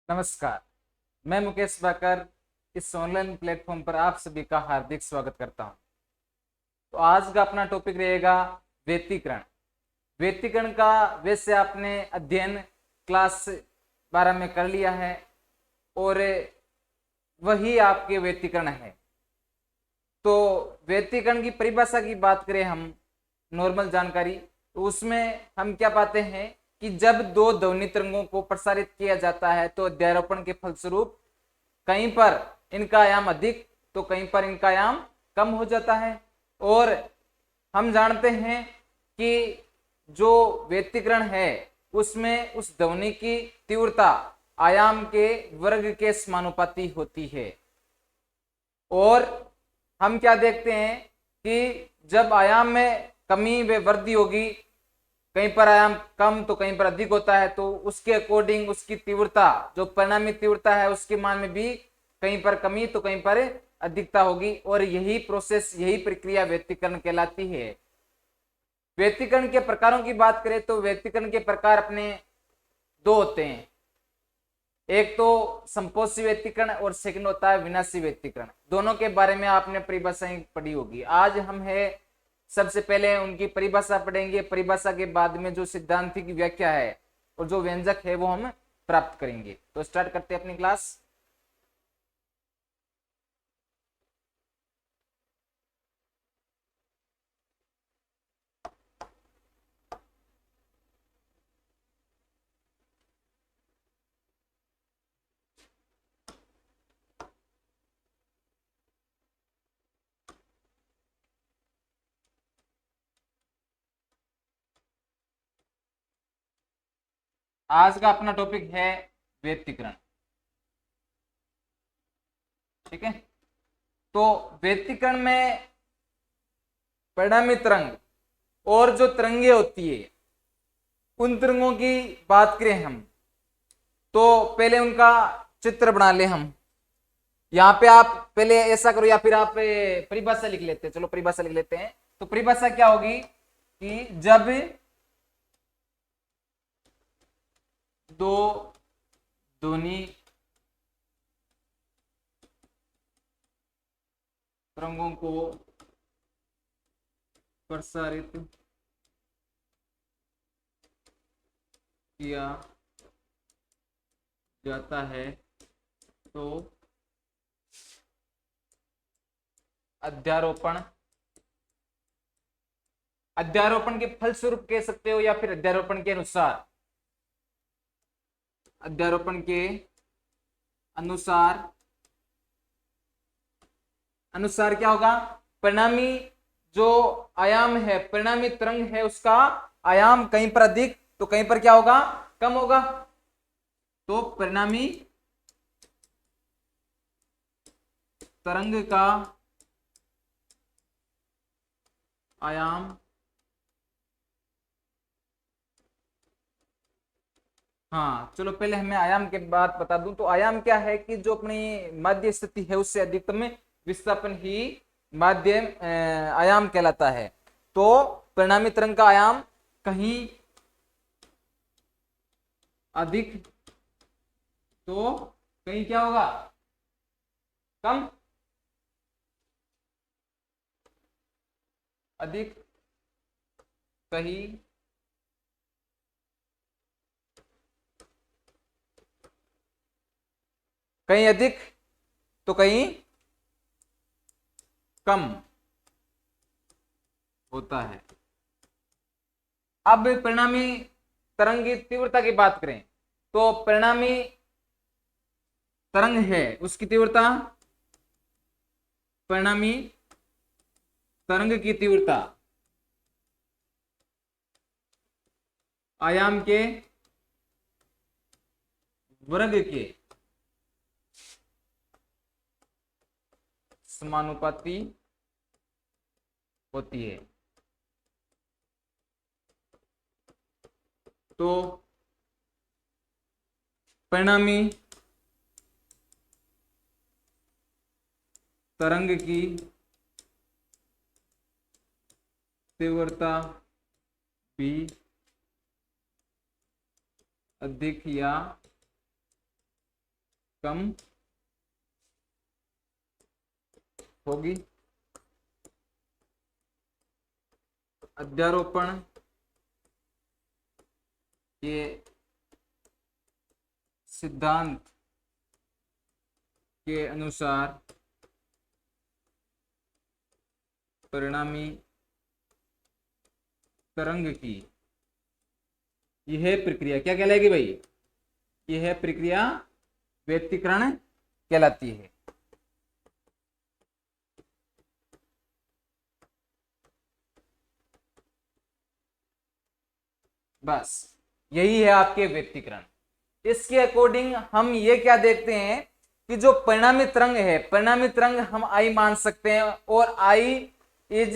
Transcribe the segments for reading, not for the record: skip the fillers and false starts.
नमस्कार। मैं मुकेश बाकर इस ऑनलाइन प्लेटफॉर्म पर आप सभी का हार्दिक स्वागत करता हूं। तो आज का अपना टॉपिक रहेगा व्यतिकरण। व्यतिकरण का वैसे आपने अध्ययन क्लास 12 में कर लिया है और वही आपके व्यतिकरण है। तो व्यतिकरण की परिभाषा की बात करें हम, नॉर्मल जानकारी, तो उसमें हम क्या पाते हैं कि जब दो ध्वनि तरंगों को प्रसारित किया जाता है तो अध्यारोपण के फलस्वरूप कहीं पर इनका आयाम अधिक तो कहीं पर इनका आयाम कम हो जाता है। और हम जानते हैं कि जो व्यतिकरण है उसमें उस ध्वनि की तीव्रता आयाम के वर्ग के समानुपाती होती है। और हम क्या देखते हैं कि जब आयाम में कमी व वृद्धि होगी, कहीं पर आयाम कम तो कहीं पर अधिक होता है, तो उसके अकॉर्डिंग उसकी तीव्रता, जो परिणामी तीव्रता है, उसके मान में भी कहीं पर कमी तो कहीं पर अधिकता होगी। और यही प्रोसेस, यही प्रक्रिया व्यतिकरण कहलाती है। व्यतिकरण के प्रकारों की बात करें तो व्यतिकरण के प्रकार अपने दो होते हैं। एक तो संपोषी व्यतिकरण और सेकंड होता है विनाशी व्यतिकरण। दोनों के बारे में आपने परिभाषाएं पढ़ी होगी। आज हम है सबसे पहले उनकी परिभाषा पढ़ेंगे। परिभाषा के बाद में जो सिद्धांतिक व्याख्या है और जो व्यंजक है वो हम प्राप्त करेंगे। तो स्टार्ट करते हैं अपनी क्लास। आज का अपना टॉपिक है व्यतिकरण। ठीक है, तो व्यतिकरण में परिणामी तरंग और जो तरंगे होती है उन तरंगों की बात करें हम तो पहले उनका चित्र बना ले हम। यहाँ पे आप पहले ऐसा करो, या फिर आप परिभाषा लिख लेते हैं। चलो परिभाषा लिख लेते हैं। तो परिभाषा क्या होगी कि जब दो ध्वनि तरंगों को प्रसारित किया जाता है तो अध्यारोपण, अध्यारोपण के फलस्वरूप कह सकते हो, या फिर अध्यारोपण के अनुसार, अध्यारोपण के अनुसार, अनुसार क्या होगा, परिणामी जो आयाम है, परिणामी तरंग है, उसका आयाम कहीं पर अधिक तो कहीं पर क्या होगा, कम होगा। तो परिणामी तरंग का आयाम, हाँ चलो पहले हमें आयाम के बात बता दूं। तो आयाम क्या है कि जो अपनी माध्य स्थिति है उससे अधिकतम विस्थापन ही माध्य आयाम कहलाता है। तो परिणामी तरंग का आयाम कहीं अधिक तो कहीं क्या होगा, कम, अधिक कहीं कहीं अधिक तो कहीं कम होता है। अब परिणामी तरंग की तीव्रता की बात करें तो परिणामी तरंग है उसकी तीव्रता, परिणामी तरंग की तीव्रता आयाम के वर्ग के समानुपाती होती है। तो परिणामी तरंग की तीव्रता भी अधिक या कम होगी। अध्यारोपण के सिद्धांत के अनुसार परिणामी तरंग की यह प्रक्रिया क्या कहलाएगी भाई? यह प्रक्रिया व्यतिकरण कहलाती है। बस यही है आपके व्यतिकरण। इसके अकॉर्डिंग हम ये क्या देखते हैं कि जो परिणामी तरंग है, परिणामी तरंग हम आई मान सकते हैं, और I is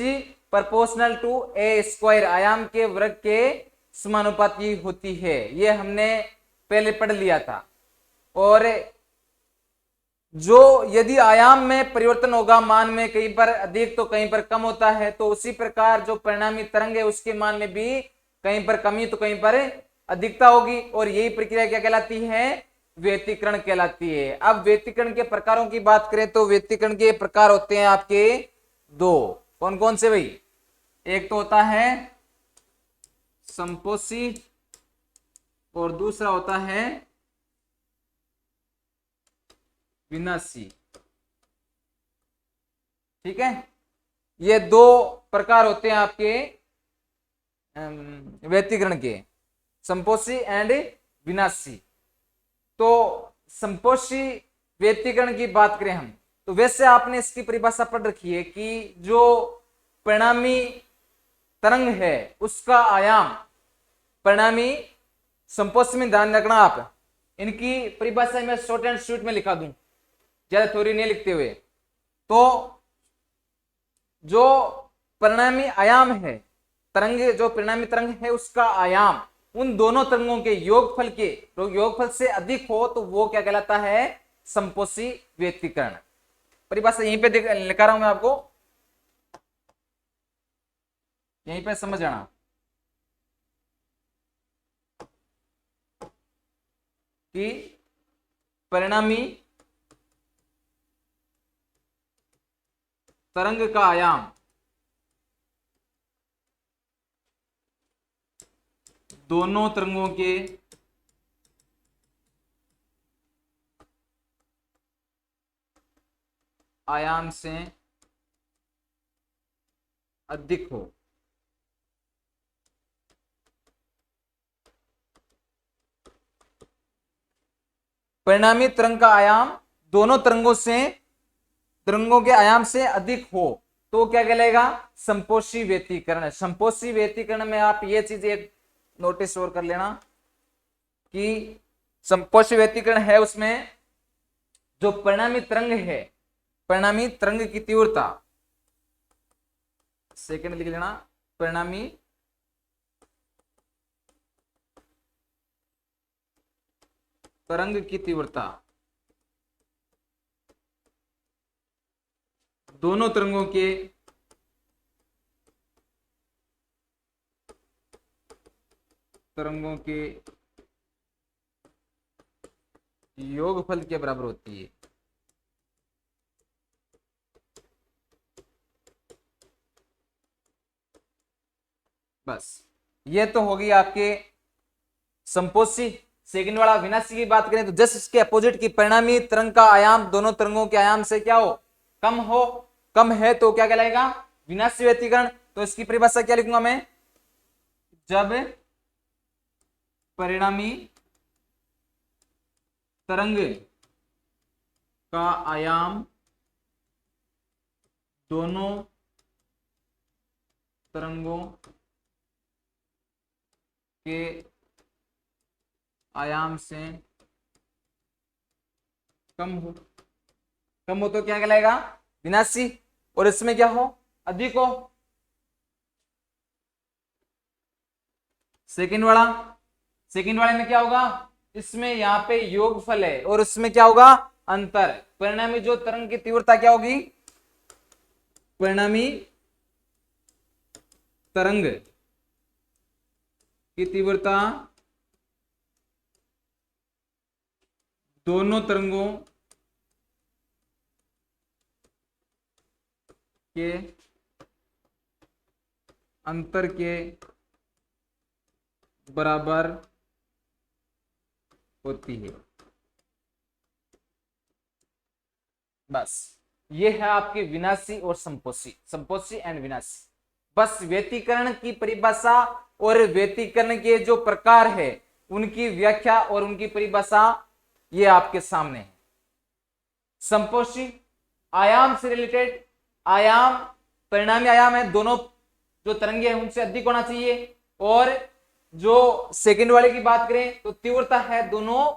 proportional to A square, आयाम के वर्ग के समानुपाती होती है। ये हमने पहले पढ़ लिया था। और जो यदि आयाम में परिवर्तन होगा, मान में कहीं पर अधिक तो कहीं पर कम होता है, तो उसी प्रकार जो परिणामी तरंग है उसके मान में भी कहीं पर कमी तो कहीं पर अधिकता होगी, और यही प्रक्रिया क्या कहलाती है? व्यतिकरण कहलाती है। अब व्यतिकरण के प्रकारों की बात करें तो व्यतिकरण के प्रकार होते हैं आपके दो। कौन कौन से भाई? एक तो होता है संपोषी और दूसरा होता है विनाशी। ठीक है, ये दो प्रकार होते हैं आपके व्यतिकरण के, संपोषी एंड विनाशी। तो संपोषी व्यतिकरण की बात करें हम, तो वैसे आपने इसकी परिभाषा पढ़ रखी है कि जो परिणामी तरंग है उसका आयाम, परिणामी संपोषी में ध्यान रखना आप, इनकी परिभाषा मैं शॉर्ट एंड स्वीट में लिखा दूं, ज्यादा थ्योरी नहीं लिखते हुए। तो जो परिणामी आयाम है, तरंग जो परिणामी तरंग है उसका आयाम उन दोनों तरंगों के योगफल से अधिक हो तो वो क्या कहलाता है? संपोषी व्यतिकरण। परिभाषा यहीं पे लिखा रहा हूं मैं आपको, यहीं पे समझ आना। कि परिणामी तरंग का आयाम दोनों तरंगों के आयाम से अधिक हो। परिणामी तरंग का आयाम दोनों तरंगों के आयाम से अधिक हो तो क्या कहलाएगा? संपोषी व्यतिकरण। संपोषी व्यतिकरण में आप ये चीज एक नोटिस और कर लेना कि संपोषी व्यतिकरण है उसमें जो परिणामी तरंग है, परिणामी तरंग की तीव्रता, सेकंड लिख लेना, परिणामी तरंग की तीव्रता दोनों तरंगों के योगफल के बराबर होती है। बस ये तो होगी आपके संपोषी। सेकंड वाला विनाशी की बात करें तो जस्ट इसके अपोजिट की परिणामी तरंग का आयाम दोनों तरंगों के आयाम से क्या हो, कम है तो क्या कहलाएगा? विनाशी व्यतिकरण। तो इसकी परिभाषा क्या लिखूंगा मैं? जब परिणामी तरंग का आयाम दोनों तरंगों के आयाम से कम हो तो क्या कहलाएगा? विनाशी। और इसमें क्या हो? अधिक हो। सेकंड वाले में क्या होगा? इसमें यहां पे योगफल है और इसमें क्या होगा? अंतर। परिणामी जो तरंग की तीव्रता क्या होगी? परिणामी तरंग की तीव्रता दोनों तरंगों के अंतर के बराबर होती है। बस ये है आपकी विनाशी और संपोषी, संपोषी एंड विनाशी। बस व्यतिकरण की परिभाषा और व्यतिकरण के जो प्रकार है उनकी व्याख्या और उनकी परिभाषा ये आपके सामने है। संपोषी आयाम से रिलेटेड, आयाम परिणामी आयाम है, दोनों जो तरंगे हैं उनसे अधिक होना चाहिए। और जो सेकंड वाले की बात करें तो तीव्रता है दोनों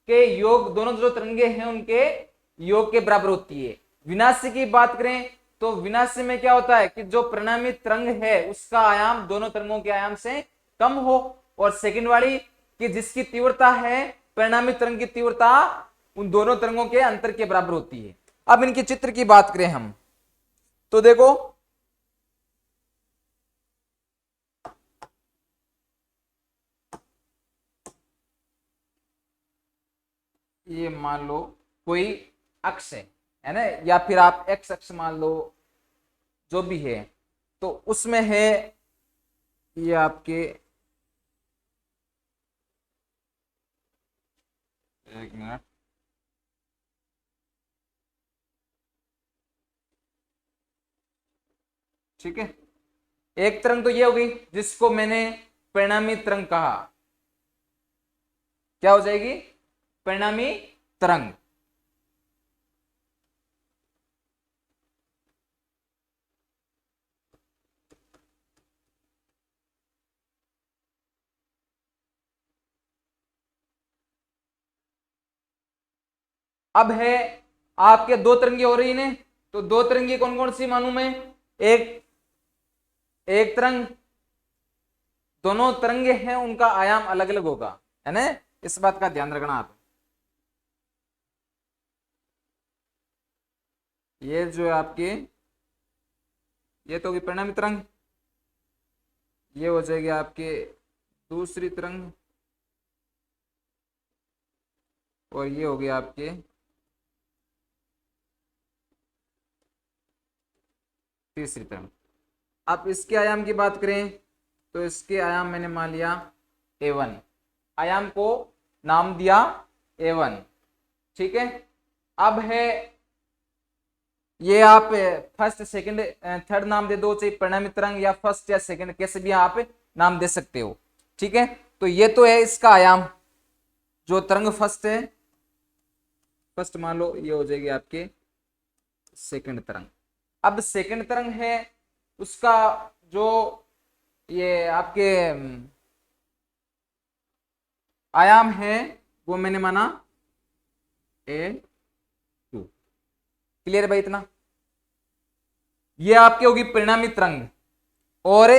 के योग, दोनों जो तरंगे हैं उनके योग के बराबर होती है। विनाशी की बात करें तो विनाशी में क्या होता है कि जो परिणामी तरंग है उसका आयाम दोनों तरंगों के आयाम से कम हो, और सेकंड वाली कि जिसकी तीव्रता है परिणामी तरंग की तीव्रता उन दोनों तरंगों के अंतर के बराबर होती है। अब इनके चित्र की बात करें हम तो देखो ये मान लो कोई अक्ष है ना, या फिर आप एक्स अक्ष मान लो, जो भी है, तो उसमें है ये आपके, एक मिनट, ठीक है। एक तरंग तो ये होगी जिसको मैंने परिणामी तरंग कहा, क्या हो जाएगी, परिणामी तरंग। अब है आपके दो तरंगे हो रही ने, तो दो तरंगे कौन कौन सी मानूं मैं, एक एक तरंग, दोनों तरंगे हैं उनका आयाम अलग अलग होगा, है ना, इस बात का ध्यान रखना आप। ये जो है आपके, ये तो होगी परिणामी तरंग, ये हो जाएगी आपके दूसरी तरंग, और ये हो गया आपके तीसरी तरंग। अब इसके आयाम की बात करें तो इसके आयाम मैंने मान लिया A1, आयाम को नाम दिया A1, ठीक है। अब है ये आप फर्स्ट सेकंड थर्ड नाम दे दो, चाहे परिणामी तरंग या फर्स्ट या सेकंड कैसे भी आप नाम दे सकते हो, ठीक है। तो ये तो है इसका आयाम, जो तरंग फर्स्ट है, फर्स्ट मान लो ये हो जाएगी आपके सेकंड तरंग। अब सेकंड तरंग है उसका जो ये आपके आयाम है वो मैंने माना A2, क्लियर भाई इतना। ये आपकी होगी परिणामी तरंग, और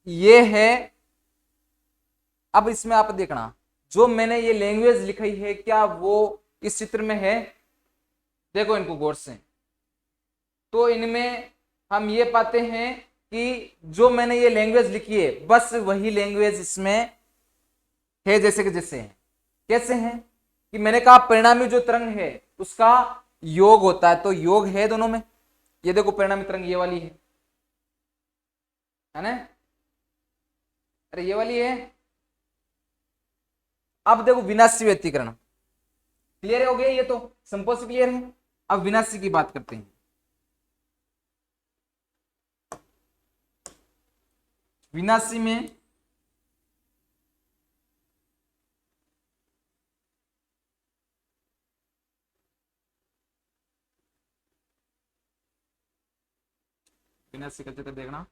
ये है, अब इसमें आप देखना जो मैंने ये लैंग्वेज लिखी है क्या वो इस चित्र में है, देखो इनको गौर से, तो इनमें हम ये पाते हैं कि जो मैंने ये लैंग्वेज लिखी है बस वही लैंग्वेज इसमें है, जैसे कि जैसे है, कैसे हैं कि मैंने कहा परिणामी जो तरंग है उसका योग होता है, तो योग है दोनों में, ये देखो परिणामी तरंग ये वाली है ना, अरे ये वाली है। अब देखो विनाशी व्यतिकरण, क्लियर हो गया, ये तो संपोषी क्लियर है। अब विनाशी की बात करते हैं। विनाशी में विनाशी का चित्र देखना,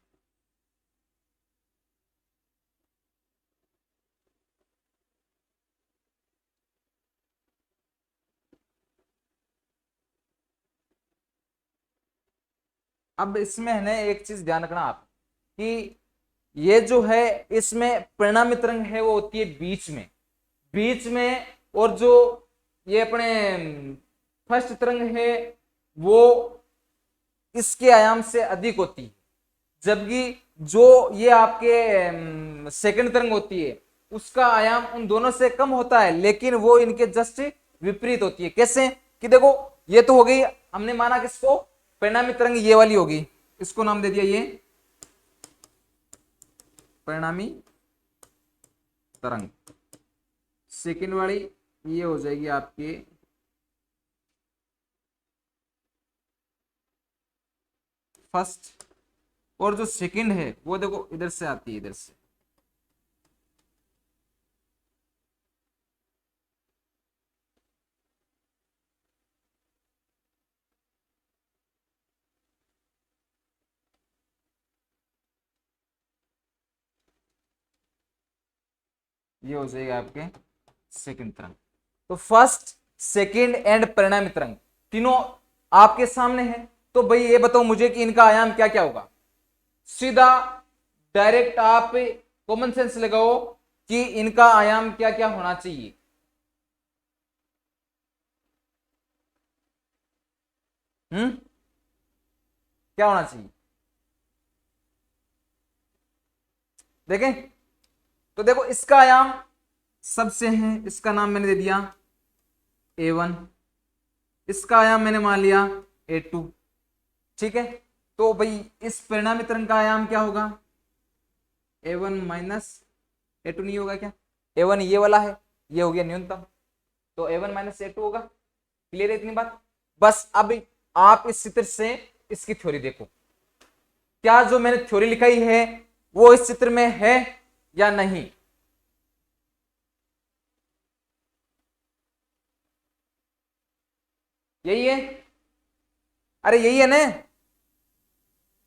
अब इसमें है ना एक चीज ध्यान रखना आप कि ये जो है इसमें परिणामी तरंग है वो होती है बीच में, बीच में, और जो ये अपने फर्स्ट तरंग है वो इसके आयाम से अधिक होती है, जबकि जो ये आपके सेकंड तरंग होती है उसका आयाम उन दोनों से कम होता है, लेकिन वो इनके जस्ट विपरीत होती है। कैसे कि देखो ये तो हो गई, हमने माना किसको, परिणामी तरंग ये वाली होगी, इसको नाम दे दिया ये परिणामी तरंग। सेकंड वाली ये हो जाएगी आपकी फर्स्ट, और जो सेकंड है वो देखो इधर से आती है, इधर से। ये हो जाएगा आपके सेकंड तरंग। तो फर्स्ट, सेकंड एंड परिणामी तरंग तीनों आपके सामने है। तो भाई ये बताओ मुझे कि इनका आयाम क्या क्या होगा। सीधा डायरेक्ट आप कॉमन सेंस लगाओ कि इनका आयाम क्या क्या होना चाहिए। क्या होना चाहिए देखें। तो देखो इसका आयाम सबसे है, इसका नाम मैंने दे दिया A1, इसका आयाम मैंने मान लिया A2, ठीक है। तो भाई इस परिणामी तरंग का आयाम क्या होगा, A1 माइनस A2 नहीं होगा क्या, A1 ये वाला है, ये हो गया न्यूनतम, तो A1 माइनस A2 होगा। क्लियर है इतनी बात। बस अब आप इस चित्र से इसकी थ्योरी देखो, क्या जो मैंने थ्योरी लिखाई है वो इस चित्र में है या नहीं। यही है, अरे यही है ना।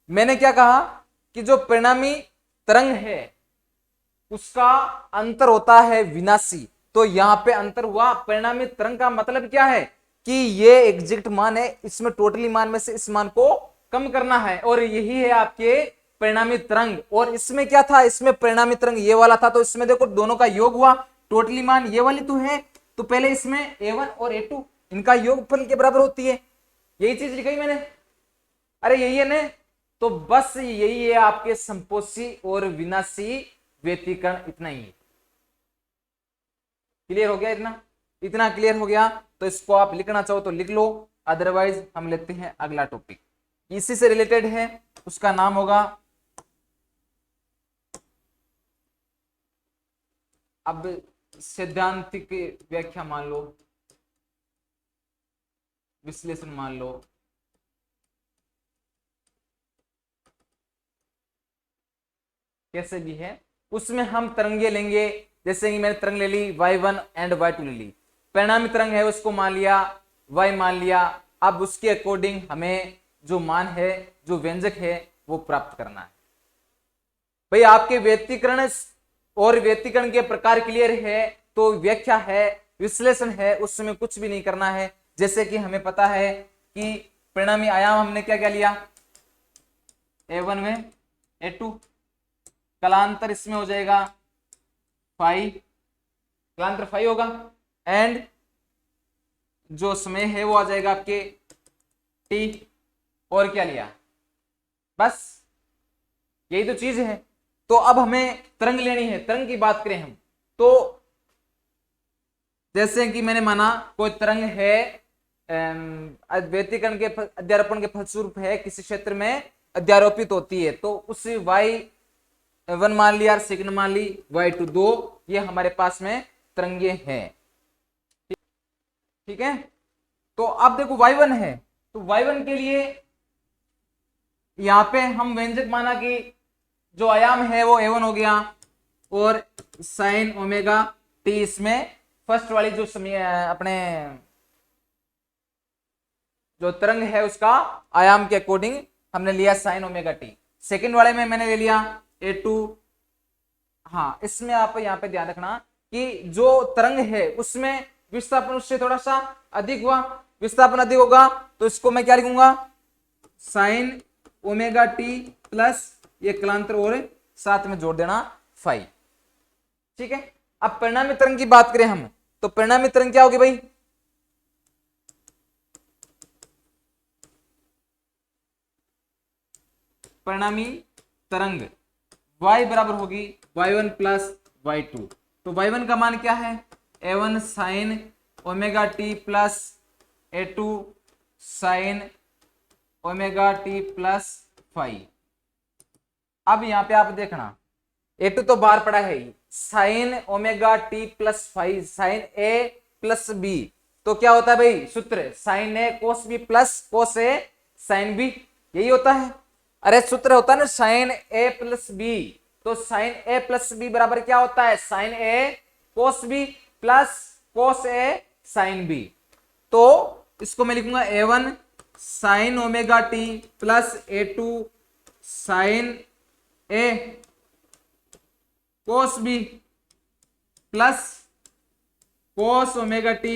मैंने क्या कहा कि जो परिणामी तरंग है उसका अंतर होता है विनाशी। तो यहां पे अंतर हुआ, परिणामी तरंग का मतलब क्या है कि ये एग्जैक्ट मान है, इसमें टोटली मान में से इस मान को कम करना है, और यही है आपके परिणामी तरंग। और इसमें क्या था, इसमें परिणामी तरंग ये वाला था, तो इसमें देखो दोनों का योग हुआ, टोटली मान ये वाली तो है, तो पहले इसमें A1 और A2 इनका योगफल के बराबर होती है। यही चीज लिखाई मैंने, अरे यही है ना। तो बस यही है आपके संपोषी और विनाशी व्यतिकरण, इतना ही। क्लियर हो गया इतना, इतना क्लियर हो गया। तो इसको आप लिखना चाहो तो लिख लो, अदरवाइज हम लेते हैं अगला टॉपिक, इसी से रिलेटेड है, उसका नाम होगा, अब सैद्धांतिक व्याख्या मान लो, विश्लेषण मान लो, कैसे भी है। उसमें हम तरंगे लेंगे, जैसे कि मैंने तरंग ले ली y1 एंड y2 ले ली, परिणामी तरंग है उसको मान लिया, y मान लिया। अब उसके अकॉर्डिंग हमें जो मान है, जो व्यंजक है वो प्राप्त करना है। भाई आपके व्यतिकरण और व्यतिकरण के प्रकार क्लियर है, तो व्याख्या है, विश्लेषण है, उसमें कुछ भी नहीं करना है। जैसे कि हमें पता है कि परिणामी आयाम हमने क्या क्या लिया, A1 में A2, कलांतर इसमें हो जाएगा फाई, कलांतर फाई होगा, एंड जो समय है वो आ जाएगा आपके T। और क्या लिया, बस यही तो चीज है। तो अब हमें तरंग लेनी है, तरंग की बात करें हम तो जैसे कि मैंने माना कोई तरंग है व्यतिकरण के अध्यारोपण के फलस्वरूप है, किसी क्षेत्र में अध्यारोपित होती है, तो उस y1 मान लिया, सेकंड मान ली, y2 दो, ये हमारे पास में तरंगे हैं। ठीक है। तो अब देखो y1 है, तो y1 के लिए यहां पे हम व्यंजक माना कि जो आयाम है वो A1 हो गया, और साइन ओमेगा टी, इसमें फर्स्ट वाली जो समय अपने जो तरंग है उसका आयाम के अकॉर्डिंग हमने लिया साइन ओमेगा टी। सेकंड वाले में मैंने ले लिया A2। हाँ, इसमें आप यहाँ पे ध्यान रखना कि जो तरंग है उसमें विस्थापन उससे थोड़ा सा अधिक हुआ, विस्थापन अधिक होगा तो इसको मैं क्या लिखूंगा, साइन ओमेगा टी प्लस ये कलांतर और साथ में जोड़ देना फाई। ठीक है। अब परिणामी तरंग की बात करें हम, तो परिणामी तरंग क्या होगी भाई, परिणामी तरंग y बराबर होगी y1 प्लस y2। तो y1 का मान क्या है, A1 sine omega T plus A2 sine omega T plus five. अब यहां पे आप देखना A2 तो बाहर पड़ा है ही, sine omega T plus five sine A plus B, तो क्या होता है भाई सूत्र, sine A cos B plus cos A sine B, यही होता है। अरे सूत्र होता है ना साइन ए प्लस बी, तो साइन ए प्लस बी बराबर क्या होता है, sine A cos B plus cos A sine B. तो इसको मैं लिखूंगा A1 sine omega T plus A2 sign A cos B plus cos omega T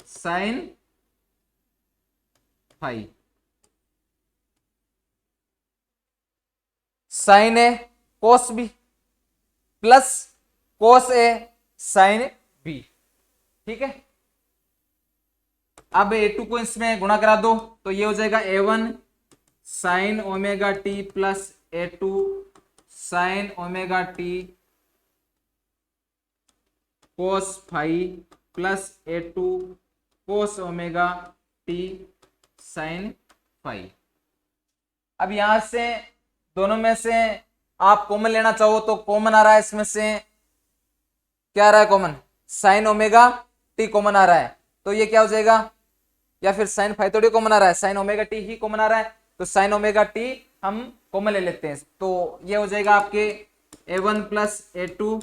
sine five, sine A cos B plus cos A sine B. ठीक है, अब A2 को इसमें गुणा करा दो तो ये हो जाएगा A1 sine omega T plus A2 sine omega t cos five plus A2 cos omega T sine five. अब यहां से दोनों में से आप कॉमन लेना चाहो तो कॉमन आ रहा है, इसमें से क्या आ रहा है common, sine omega t common आ रहा है, तो ये क्या हो जाएगा, या फिर साइन फाइव थोड़ी कॉमन आ रहा है, साइन ओमेगा टी ही कॉमन आ रहा है, तो साइन ओमेगा टी हम कॉमन ले लेते हैं, तो ये हो जाएगा आपके A1 प्लस A2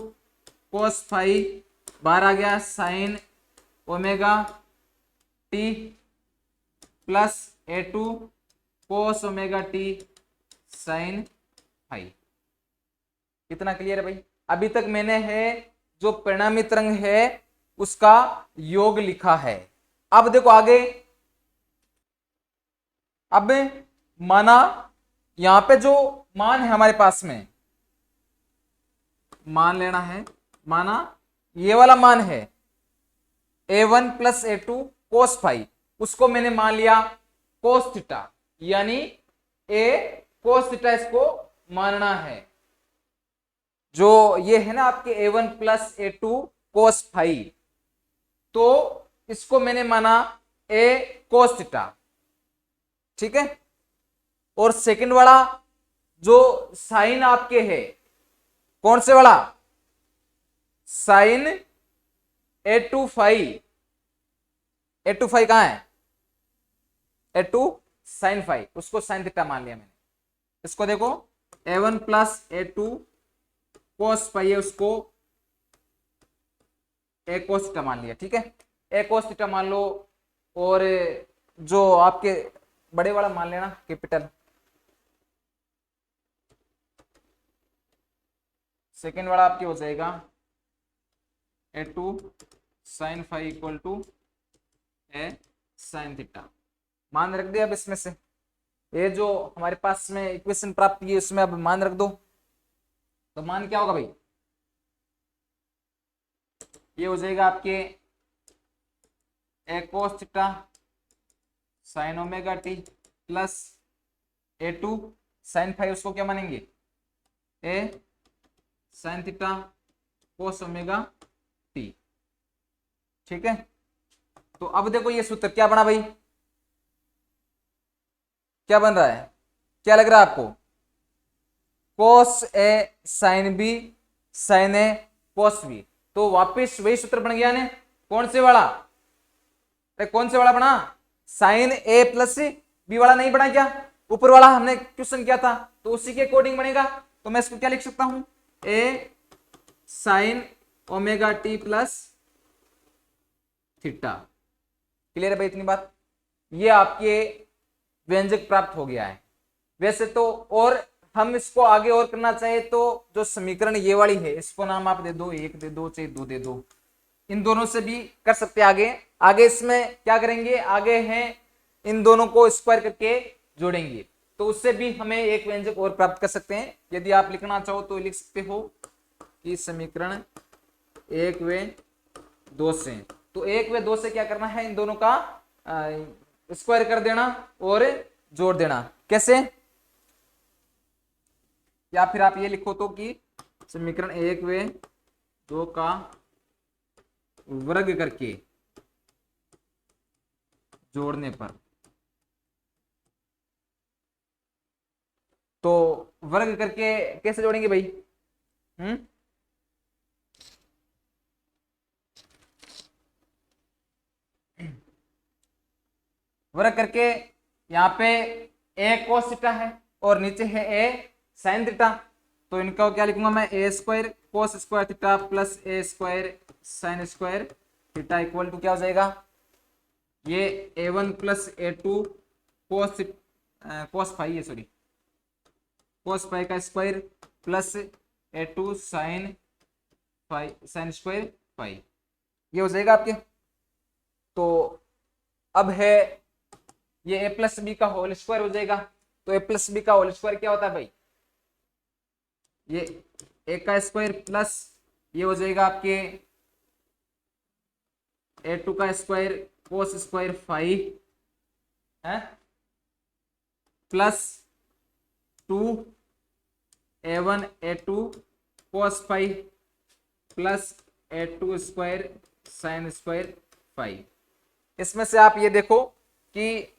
कोस फाइव, बाहर आ गया sine omega T plus A2 cos omega T sine five. कितना क्लियर है भाई? अभी तक मैंने है जो परिणामी तरंग है उसका योग लिखा है। अब देखो आगे, अब माना यहां पे जो मान है हमारे पास में, मान लेना है, माना ये वाला मान है A1 प्लस A2 कोस फाइव, उसको मैंने मान लिया कोस थीटा, यानी A कोस थीटा इसको मानना है। जो ये है ना आपके A1 प्लस A2 कोस फाइव, तो इसको मैंने माना A कोस थीटा। ठीक है, और सेकंड वाला जो साइन आपके है, कौन से वाला, sign A2 five, A2 five कहां है, A2 साइन फाइव, उसको साइन थीटा मान लिया मैंने। इसको देखो A1 प्लस A2 कोस फाइव है, उसको A कोस थीटा मान लिया। ठीक है, A कोस थीटा मान लो, और जो आपके बड़े वाला मान लेना कैपिटल, सेकेंड वाला आपके हो जाएगा A2 sine five equal to A sine theta. मान रख दिया। अब इसमें से ये जो हमारे पास में इक्वेशन प्राप्त की है उसमें अब मान रख दो, तो मान क्या होगा भाई, ये हो जाएगा आपके A cos theta sine omega T plus A2 sine five, उसको क्या मानेंगे A sine theta cos omega T. ठीक है, तो अब देखो ये सूत्र क्या बना भाई, क्या बन रहा है, क्या लग रहा है आपको, कोस A sine B sign A cos B, तो वापस वही सूत्र बन गया ने, कौन से वाला, अरे कौन से वाला बना, साइन ए प्लस बी वाला नहीं बना क्या, ऊपर वाला हमने क्वेश्चन किया था, तो उसी के अकॉर्डिंग बनेगा। तो मैं इसको क्या लिख सकता हूं, A sine omega T plus theta. Clear है भाई इतनी बात? ये आपके व्यंजक प्राप्त हो गया है। वैसे तो और हम इसको आगे और करना चाहे तो जो समीकरण ये वाली है इसको नाम आप दे दो, एक दे दो चाहे दो दे दो, इन दोनों से भी कर सकते हैं। आगे इसमें क्या करेंगे, आगे हैं इन दोनों को स्क्वायर करके जोड़ेंगे, तो उससे भी हमें एक व्यंजक और प्राप्त कर सकते हैं। यदि आप लिखना चाहो तो लिख सकते हो कि समीकरण एक व दो से, तो एक व दो से क्या करना है, इन दोनों का स्क्वायर कर देना और जोड़ देना। कैसे, या फिर आप ये लिखो तो कि समीकरण 1 व 2 का वर्ग करके जोड़ने पर, तो वर्ग करके कैसे जोड़ेंगे भाई? वर्ग करके यहाँ पे ए कोस थीटा है और नीचे है ए साइन थीटा, तो इनका क्या लिखूंगा मैं? A square cos square theta plus A square sine square theta equal to क्या हो जाएगा? ये a1 plus a2 cos cos phi है, सॉरी कोस फाई का square plus a2 sine phi sine square phi, ये हो जाएगा आपके। तो अब है ये a प्लस बी का होल स्क्वायर हो जाएगा। तो a प्लस बी का होल स्क्वायर क्या होता है भाई? ये a का स्क्वायर प्लस ये हो जाएगा आपके a2 का स्क्वायर कोस स्क्वायर फाई है plus 2a1 a2 cos phi plus a2 square sine square phi. इसमें से आप ये देखो कि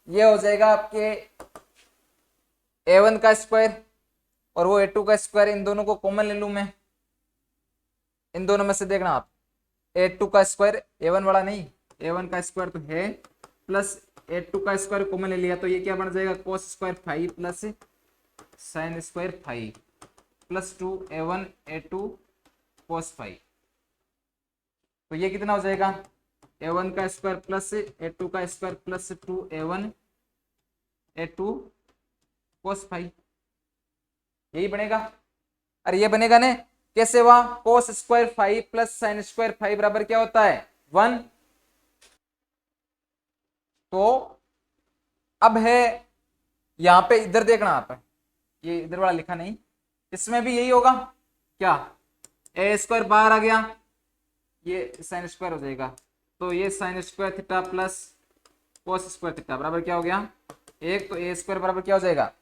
ये हो जाएगा आपके a1 का स्क्वायर और वो a2 का स्क्वायर, इन दोनों को कॉमन ले लूं मैं। इन दोनों में से देखना आप, a2 का स्क्वायर a1 वाला नहीं, a1 का स्क्वायर तो है प्लस a2 का स्क्वायर कॉमन ले लिया, तो ये क्या बन जाएगा? Cos square five plus sine square five plus 2a1 a2 कोस फाइव। तो ये कितना हो जाएगा? a1 का स्क्वायर प्लस a2 का स्क्वायर प्लस 2a1 a2 कोस फाइव, यही बनेगा। अरे ये बनेगा ना, कैसे हुआ? Cos square five plus sine square five बराबर क्या होता है? 1। तो अब है यहां पे, इधर देखना आप, ये इधर वाला लिखा नहीं, इसमें भी यही होगा क्या? ए स्क्वायर बाहर आ गया, ये साइन स्क्वायर हो जाएगा, तो ये sign square theta plus cos square theta बराबर क्या हो गया? 1। तो ए स्क्वायर बराबर क्या हो जाएगा?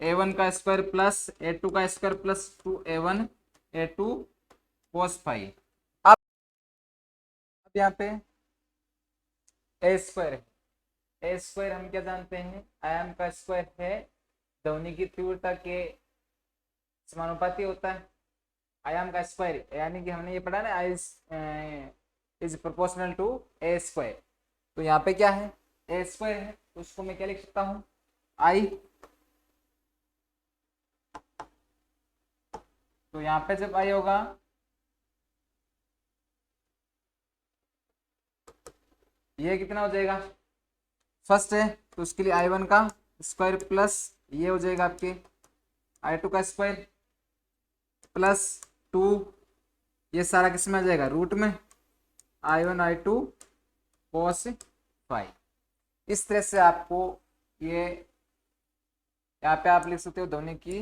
a1 का स्क्वायर प्लस a2 का स्क्वायर प्लस 2a1 a2 कोस फाइव। अब यहाँ पे ए स्क्वायर है, ए स्क्वायर हम क्या जानते हैं? आयाम का स्क्वायर है, ध्वनि की तीव्रता के समानुपाती होता है। आयाम का स्क्वायर यानी कि हमने ये पढ़ा ना, I is proportional to A square. तो यहाँ पे क्या है? ए स्क्वायर है, तो उसको मैं क्या लिख सकता हूँ? आई। तो यहाँ पे जब आई होगा ये कितना हो जाएगा? फर्स्ट है तो उसके लिए i1 का स्क्वायर प्लस ये हो जाएगा आपके i2 का स्क्वायर प्लस 2, ये सारा किस में आ जाएगा? रूट में i1 i2 cos फाइव। इस तरह से आपको ये यहाँ पे आप लिख सकते हो ध्वनि की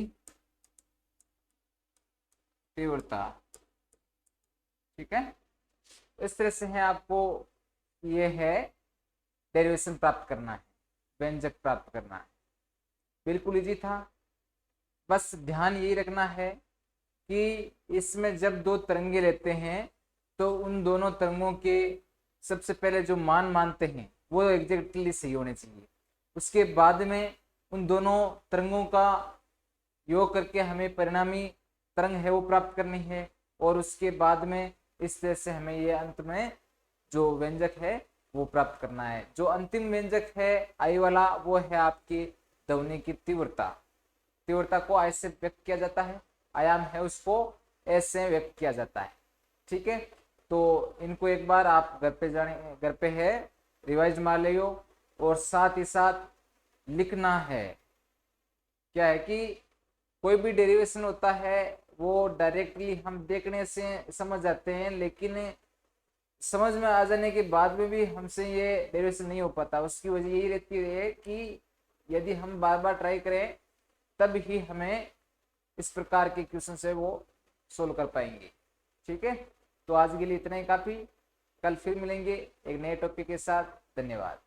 तीव्रता, ठीक है। इस तरह से है आपको ये है डेरिवेशन प्राप्त करना है, व्यंजक प्राप्त करना है। बिल्कुल इजी था, बस ध्यान यही रखना है कि इसमें जब दो तरंगे लेते हैं तो उन दोनों तरंगों के सबसे पहले जो मान मानते हैं वो एग्जैक्टली सही होने चाहिए। उसके बाद में उन दोनों तरंगों का योग करके हमें परिणामी तरंग है वो प्राप्त करनी है, और उसके बाद में इस तरह से हमें ये अंत में जो व्यंजक है वो प्राप्त करना है। जो अंतिम व्यंजक है आई वाला, वो है आपकी ध्वनि की तीव्रता। तीव्रता को ऐसे व्यक्त किया जाता है, आयाम है उसको ऐसे व्यक्त किया जाता है, ठीक है। तो इनको एक बार आप घर पे जाने, घर पे है रिवाइज मार लियो, और साथ ही साथ लिखना है। क्या है कि कोई भी डेरिवेशन होता है वो डायरेक्टली हम देखने से समझ जाते हैं, लेकिन समझ में आ जाने के बाद में भी हमसे ये डेरिवेशन नहीं हो पाता। उसकी वजह यही रहती है कि यदि हम बार बार ट्राई करें तब ही हमें इस प्रकार के क्वेश्चन से वो सोल्व कर पाएंगे, ठीक है। तो आज के लिए इतना ही काफ़ी, कल फिर मिलेंगे एक नए टॉपिक के साथ। धन्यवाद।